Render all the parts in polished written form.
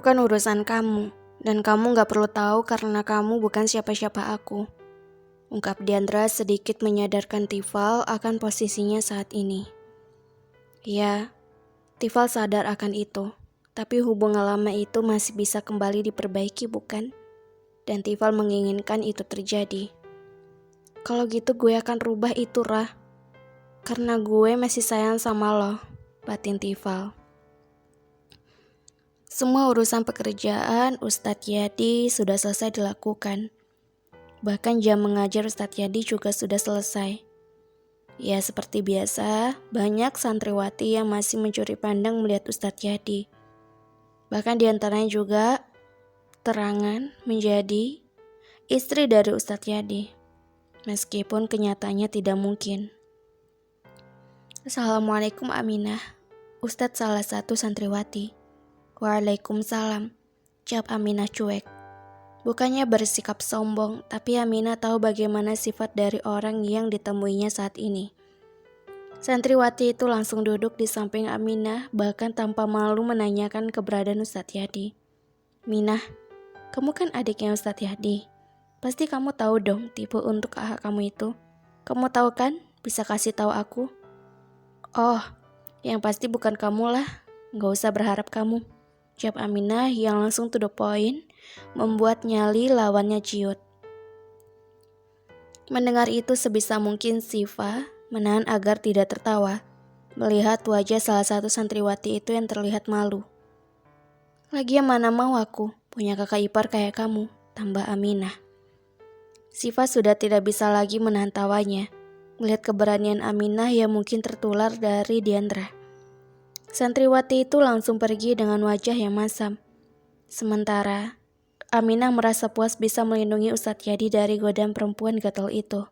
bukan urusan kamu, dan kamu gak perlu tahu karena kamu bukan siapa-siapa aku. Ungkap Diandra sedikit menyadarkan Tifal akan posisinya saat ini. Ya, Tifal sadar akan itu, tapi hubungan lama itu masih bisa kembali diperbaiki bukan? Dan Tifal menginginkan itu terjadi. Kalau gitu gue akan rubah itu, Rah. Karena gue masih sayang sama lo, batin Tifal. Semua urusan pekerjaan Ustadz Yadi sudah selesai dilakukan. Bahkan jam mengajar Ustadz Yadi juga sudah selesai. Ya seperti biasa, banyak santriwati yang masih mencuri pandang melihat Ustadz Yadi. Bahkan diantaranya juga terangan menjadi istri dari Ustadz Yadi. Meskipun kenyataannya tidak mungkin. Assalamualaikum Aminah, Ustadz salah satu santriwati. Waalaikumsalam, jawab Aminah cuek. Bukannya bersikap sombong, tapi Aminah tahu bagaimana sifat dari orang yang ditemuinya saat ini. Santriwati itu langsung duduk di samping Aminah, bahkan tanpa malu menanyakan keberadaan Ustadz Yadi. Minah, kamu kan adiknya Ustadz Yadi. Pasti kamu tahu dong tipe untuk kakak kamu itu. Kamu tahu kan? Bisa kasih tahu aku? Oh, yang pasti bukan kamu lah. Gak usah berharap kamu. Jawab Aminah yang langsung to the point, membuat nyali lawannya ciut. Mendengar itu sebisa mungkin Siva menahan agar tidak tertawa, melihat wajah salah satu santriwati itu yang terlihat malu. Lagian mana mau aku, punya kakak ipar kayak kamu, tambah Aminah. Siva sudah tidak bisa lagi menahan tawanya, melihat keberanian Aminah yang mungkin tertular dari Diandra. Santriwati itu langsung pergi dengan wajah yang masam. Sementara, Aminah merasa puas bisa melindungi Ustadz Yadi dari godaan perempuan gatal itu.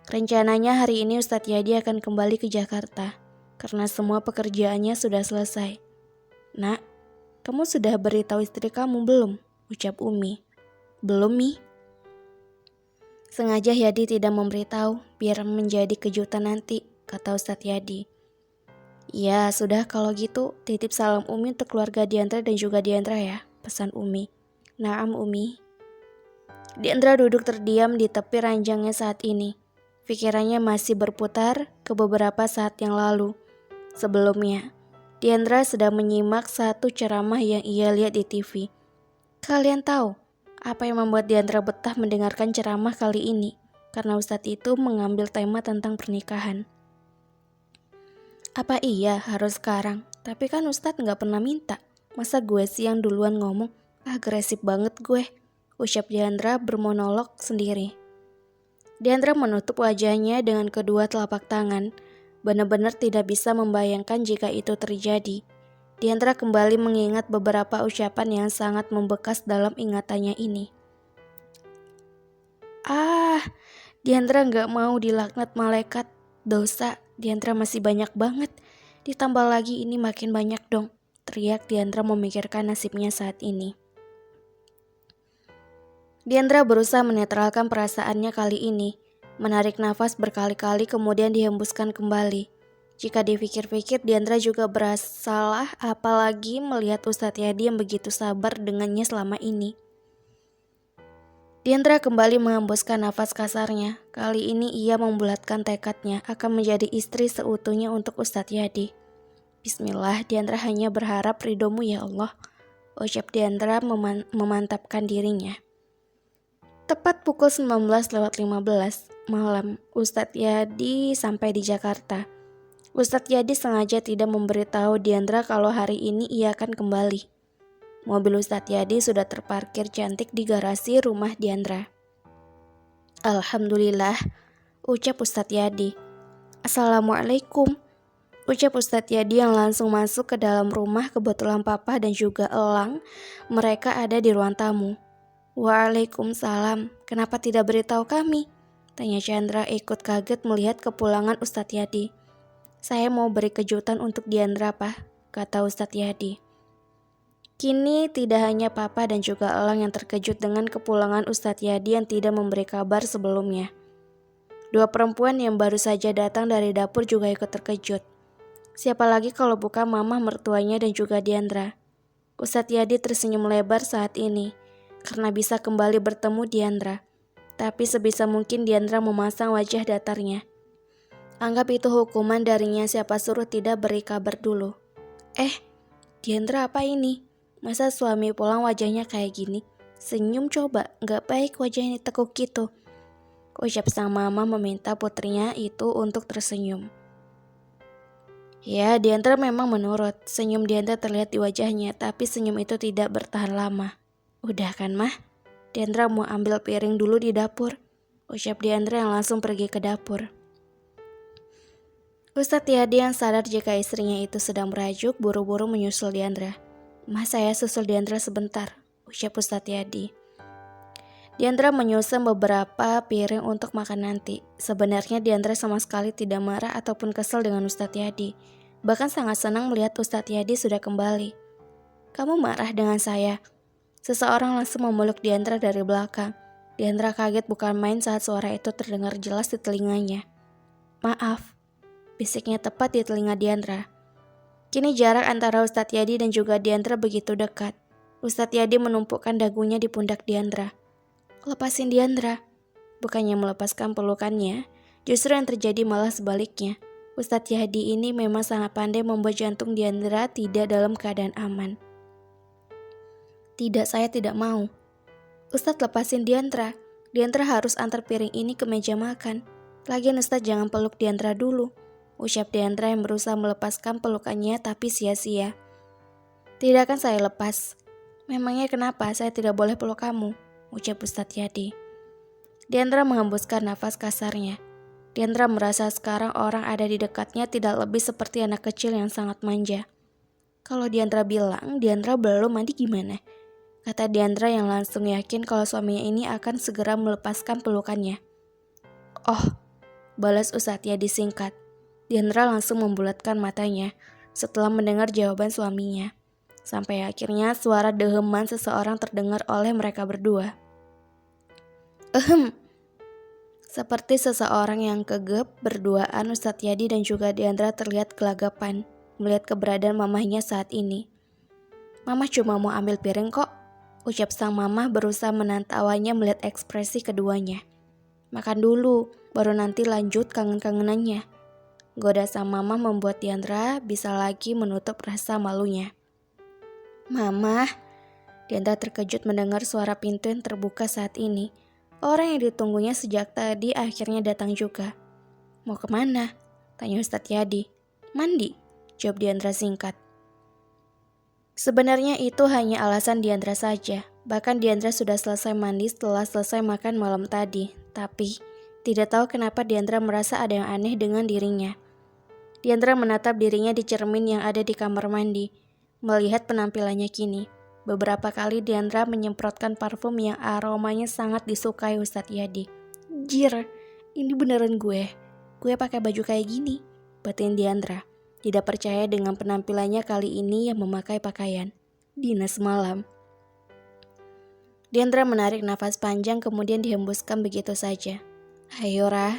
Rencananya hari ini Ustadz Yadi akan kembali ke Jakarta, karena semua pekerjaannya sudah selesai. Nak, kamu sudah beritahu istri kamu belum? Ucap Umi. Belum, Mi. Sengaja Yadi tidak memberitahu, biar menjadi kejutan nanti, kata Ustadz Yadi. Ya sudah kalau gitu titip salam Umi untuk keluarga Diandra dan juga Diandra ya, pesan Umi. Naam Umi. Diandra duduk terdiam di tepi ranjangnya saat ini. Pikirannya masih berputar ke beberapa saat yang lalu. Sebelumnya, Diandra sedang menyimak satu ceramah yang ia lihat di TV. Kalian tahu apa yang membuat Diandra betah mendengarkan ceramah kali ini? Karena Ustadz itu mengambil tema tentang pernikahan. Apa iya harus sekarang? Tapi kan Ustadz gak pernah minta. Masa gue sih yang duluan ngomong? Agresif banget gue, ucap Diandra bermonolog sendiri. Diandra menutup wajahnya dengan kedua telapak tangan. Benar-benar tidak bisa membayangkan jika itu terjadi. Diandra kembali mengingat beberapa ucapan yang sangat membekas dalam ingatannya ini. Diandra gak mau dilaknat malaikat. Dosa, Diandra masih banyak banget. Ditambah lagi ini makin banyak dong, teriak Diandra memikirkan nasibnya saat ini. Diandra berusaha menetralkan perasaannya kali ini. Menarik nafas berkali-kali kemudian dihembuskan kembali. Jika dipikir-pikir Diandra juga bersalah apalagi melihat Ustadz Yadi yang begitu sabar dengannya selama ini. Diandra kembali menghembuskan nafas kasarnya. Kali ini ia membulatkan tekadnya akan menjadi istri seutuhnya untuk Ustadz Yadi. Bismillah, Diandra hanya berharap ridhomu ya Allah, ucap Diandra memantapkan dirinya. Tepat pukul 19:15 malam, Ustadz Yadi sampai di Jakarta. Ustadz Yadi sengaja tidak memberitahu Diandra kalau hari ini ia akan kembali. Mobil Ustadz Yadi sudah terparkir cantik di garasi rumah Diandra. Alhamdulillah, ucap Ustadz Yadi. Assalamualaikum, ucap Ustadz Yadi yang langsung masuk ke dalam rumah. Kebetulan Papa dan juga Elang, mereka ada di ruang tamu. Waalaikumsalam, kenapa tidak beritahu kami? Tanya Chandra ikut kaget melihat kepulangan Ustadz Yadi. Saya mau beri kejutan untuk Diandra, Pak, kata Ustadz Yadi. Kini tidak hanya Papa dan juga Elang yang terkejut dengan kepulangan Ustadz Yadi yang tidak memberi kabar sebelumnya. Dua perempuan yang baru saja datang dari dapur juga ikut terkejut. Siapa lagi kalau bukan mama mertuanya dan juga Diandra. Ustadz Yadi tersenyum lebar saat ini, karena bisa kembali bertemu Diandra. Tapi sebisa mungkin Diandra memasang wajah datarnya. Anggap itu hukuman darinya, siapa suruh tidak beri kabar dulu. Diandra apa ini? Masa suami pulang wajahnya kayak gini? Senyum coba, gak baik wajahnya tekuk gitu. Ucap sang mama meminta putrinya itu untuk tersenyum. Ya, Diandra memang menurut. Senyum Diandra terlihat di wajahnya, tapi senyum itu tidak bertahan lama. Udah kan, Mah? Diandra mau ambil piring dulu di dapur. Ucap Diandra yang langsung pergi ke dapur. Ustadz Yadi yang sadar jika istrinya itu sedang merajuk, buru-buru menyusul Diandra. Mah, saya susul Diandra sebentar, ucap Ustadz Yadi. Diandra menyusun beberapa piring untuk makan nanti. Sebenarnya Diandra sama sekali tidak marah ataupun kesal dengan Ustadz Yadi. Bahkan sangat senang melihat Ustadz Yadi sudah kembali. Kamu marah dengan saya? Seseorang langsung memeluk Diandra dari belakang. Diandra kaget bukan main saat suara itu terdengar jelas di telinganya. Maaf, bisiknya tepat di telinga Diandra. Kini jarak antara Ustadz Yadi dan juga Diandra begitu dekat. Ustadz Yadi menumpukkan dagunya di pundak Diandra. Lepasin Diandra. Bukannya melepaskan pelukannya, justru yang terjadi malah sebaliknya. Ustadz Yadi ini memang sangat pandai membuat jantung Diandra tidak dalam keadaan aman. Tidak, saya tidak mau. Ustadz, lepasin Diandra. Diandra harus antar piring ini ke meja makan. Lagian Ustadz jangan peluk Diandra dulu, ucap Diandra yang berusaha melepaskan pelukannya tapi sia-sia. Tidak akan saya lepas. Memangnya kenapa saya tidak boleh peluk kamu? Ucap Ustadz Yadi. Diandra menghembuskan nafas kasarnya. Diandra merasa sekarang orang ada di dekatnya tidak lebih seperti anak kecil yang sangat manja. Kalau Diandra bilang Diandra belum mandi gimana? Kata Diandra yang langsung yakin kalau suaminya ini akan segera melepaskan pelukannya. Oh, balas Ustadz Yadi singkat. Diandra langsung membulatkan matanya setelah mendengar jawaban suaminya. Sampai akhirnya suara deheman seseorang terdengar oleh mereka berdua. Seperti seseorang yang kegep, berduaan Ustadz Yadi dan juga Diandra terlihat gelagapan melihat keberadaan mamahnya saat ini. Mama cuma mau ambil piring kok, ucap sang mamah berusaha menahan tawanya melihat ekspresi keduanya. Makan dulu, baru nanti lanjut kangen-kangenannya. Goda sang mamah membuat Diandra bisa lagi menutup rasa malunya. Mama, Diandra terkejut mendengar suara pintu yang terbuka saat ini. Orang yang ditunggunya sejak tadi akhirnya datang juga. Mau kemana? Tanya Ustadz Yadi. Mandi, jawab Diandra singkat. Sebenarnya itu hanya alasan Diandra saja. Bahkan Diandra sudah selesai mandi setelah selesai makan malam tadi. Tapi, tidak tahu kenapa Diandra merasa ada yang aneh dengan dirinya. Diandra menatap dirinya di cermin yang ada di kamar mandi. Melihat penampilannya kini. Beberapa kali Diandra menyemprotkan parfum yang aromanya sangat disukai Ustadz Yadi. Jir, ini beneran gue. Gue pakai baju kayak gini, batin Diandra. Tidak percaya dengan penampilannya kali ini yang memakai pakaian dinas malam. Diandra menarik nafas panjang kemudian dihembuskan begitu saja. Ayo Rah,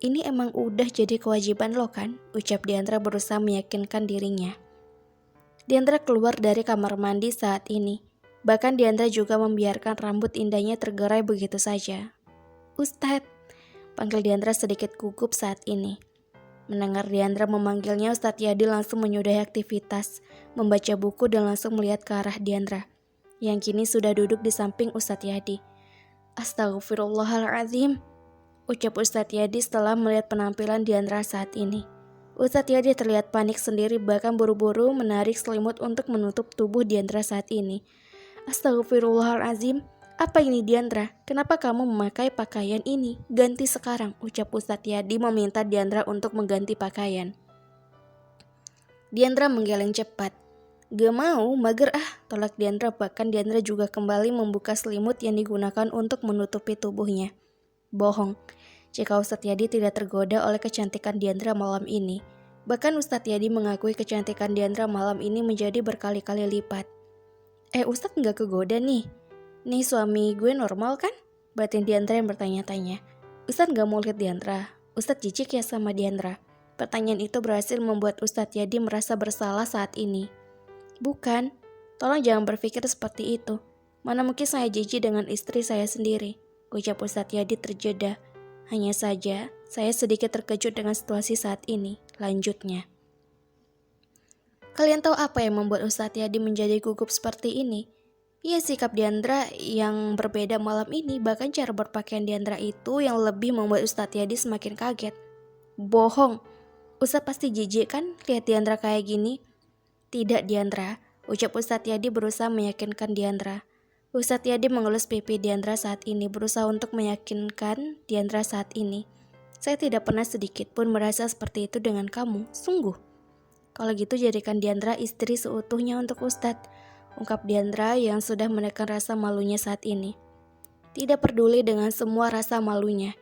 ini emang udah jadi kewajiban lo kan? Ucap Diandra berusaha meyakinkan dirinya. Diandra keluar dari kamar mandi saat ini. Bahkan Diandra juga membiarkan rambut indahnya tergerai begitu saja. Ustadz, panggil Diandra sedikit gugup saat ini. Mendengar Diandra memanggilnya, Ustadz Yadi langsung menyudahi aktivitas, membaca buku dan langsung melihat ke arah Diandra, yang kini sudah duduk di samping Ustadz Yadi. Astagfirullahaladzim, ucap Ustadz Yadi setelah melihat penampilan Diandra saat ini. Ustadz Yadi terlihat panik sendiri bahkan buru-buru menarik selimut untuk menutup tubuh Diandra saat ini. Astagfirullahaladzim, apa ini Diandra? Kenapa kamu memakai pakaian ini? Ganti sekarang, ucap Ustadz Yadi meminta Diandra untuk mengganti pakaian. Diandra menggeleng cepat. Gak mau, mager tolak Diandra. Bahkan Diandra juga kembali membuka selimut yang digunakan untuk menutupi tubuhnya. Bohong. Jika Ustadz Yadi tidak tergoda oleh kecantikan Diandra malam ini. Bahkan Ustadz Yadi mengakui kecantikan Diandra malam ini menjadi berkali-kali lipat. Ustadz gak kegoda nih? Nih suami gue normal kan? Batin Diandra yang bertanya-tanya. Ustadz gak mau lihat Diandra? Ustadz jijik ya sama Diandra? Pertanyaan itu berhasil membuat Ustadz Yadi merasa bersalah saat ini. Bukan, Tolong jangan berpikir seperti itu. Mana mungkin saya jijik dengan istri saya sendiri, ucap Ustadz Yadi terjeda. Hanya saja, saya sedikit terkejut dengan situasi saat ini, lanjutnya. Kalian tahu apa yang membuat Ustadz Yadi menjadi gugup seperti ini? Ya, sikap Diandra yang berbeda malam ini, bahkan cara berpakaian Diandra itu yang lebih membuat Ustadz Yadi semakin kaget. Bohong, Ustadz pasti jijik kan lihat Diandra kayak gini? Tidak Diandra, ucap Ustadz Yadi berusaha meyakinkan Diandra. Ustadz Yadi mengelus pipi Diandra saat ini, berusaha untuk meyakinkan Diandra saat ini. Saya tidak pernah sedikit pun merasa seperti itu dengan kamu, sungguh. Kalau gitu jadikan Diandra istri seutuhnya untuk Ustadz, ungkap Diandra yang sudah menekan rasa malunya saat ini. Tidak peduli dengan semua rasa malunya,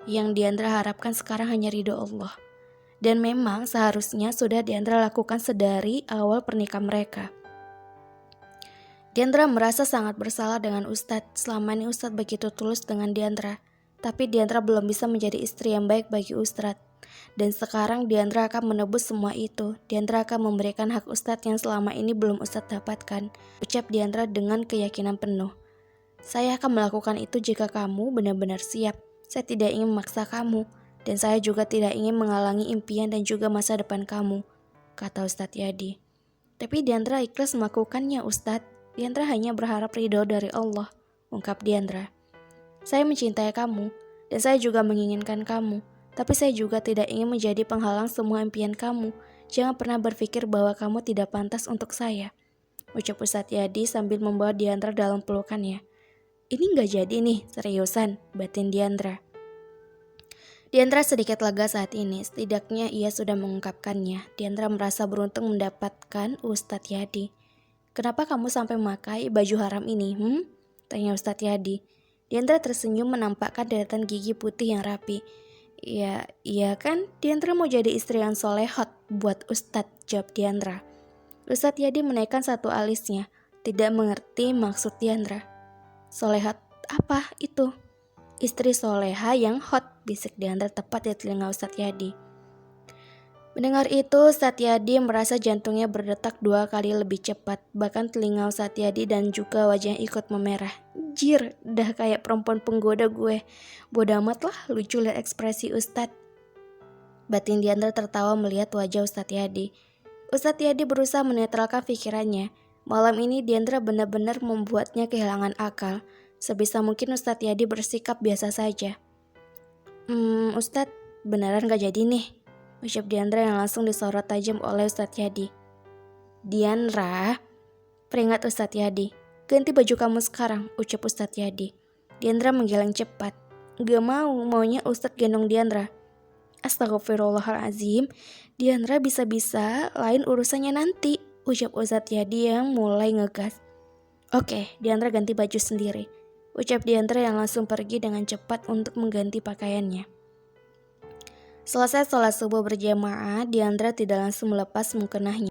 yang Diandra harapkan sekarang hanya ridho Allah. Dan memang seharusnya sudah Diandra lakukan sedari awal pernikahan mereka. Diandra merasa sangat bersalah dengan Ustadz. Selama ini Ustadz begitu tulus dengan Diandra, tapi Diandra belum bisa menjadi istri yang baik bagi Ustadz. Dan sekarang Diandra akan menebus semua itu. Diandra akan memberikan hak Ustadz yang selama ini belum Ustadz dapatkan, ucap Diandra dengan keyakinan penuh. Saya akan melakukan itu jika kamu benar-benar siap. Saya tidak ingin memaksa kamu, dan saya juga tidak ingin menghalangi impian dan juga masa depan kamu, kata Ustadz Yadi. Tapi Diandra ikhlas melakukannya Ustadz. Diandra hanya berharap ridho dari Allah, ungkap Diandra. Saya mencintai kamu, dan saya juga menginginkan kamu. Tapi saya juga tidak ingin menjadi penghalang semua impian kamu. Jangan pernah berpikir bahwa kamu tidak pantas untuk saya, ucap Ustadz Yadi sambil membawa Diandra dalam pelukannya. Ini gak jadi nih, seriusan, batin Diandra. Diandra sedikit lega saat ini, setidaknya ia sudah mengungkapkannya. Diandra merasa beruntung mendapatkan Ustadz Yadi. Kenapa kamu sampai memakai baju haram ini, tanya Ustadz Yadi. Diandra tersenyum menampakkan deretan gigi putih yang rapi. Ya, iya kan, Diandra mau jadi istri yang solehot buat Ustadz, jawab Diandra. Ustadz Yadi menaikkan satu alisnya, tidak mengerti maksud Diandra. Solehot apa itu? Istri soleha yang hot, bisik Diandra tepat di telinga Ustadz Yadi. Mendengar itu, Ustadz Yadi merasa jantungnya berdetak 2 kali lebih cepat. Bahkan telinga Ustadz Yadi dan juga wajahnya ikut memerah. Jir, dah kayak perempuan penggoda gue. Bodoh amat lah, lucu lihat ekspresi Ustadz. Batin Diandra tertawa melihat wajah Ustadz Yadi. Ustadz Yadi berusaha menetralkan pikirannya. Malam ini Diandra benar-benar membuatnya kehilangan akal. Sebisa mungkin Ustadz Yadi bersikap biasa saja. Ustadz, beneran gak jadi nih, ucap Diandra yang langsung disorot tajam oleh Ustadz Yadi. Diandra, peringat Ustadz Yadi. Ganti baju kamu sekarang, ucap Ustadz Yadi. Diandra menggeleng cepat. Gak mau, maunya Ustadz gendong Diandra. Astagfirullahaladzim, Diandra bisa-bisa lain urusannya nanti, ucap Ustadz Yadi yang mulai ngegas. Oke, Diandra ganti baju sendiri, ucap Diandra yang langsung pergi dengan cepat untuk mengganti pakaiannya. Selesai sholat subuh berjamaah, Diandra tidak langsung melepas mukenahnya.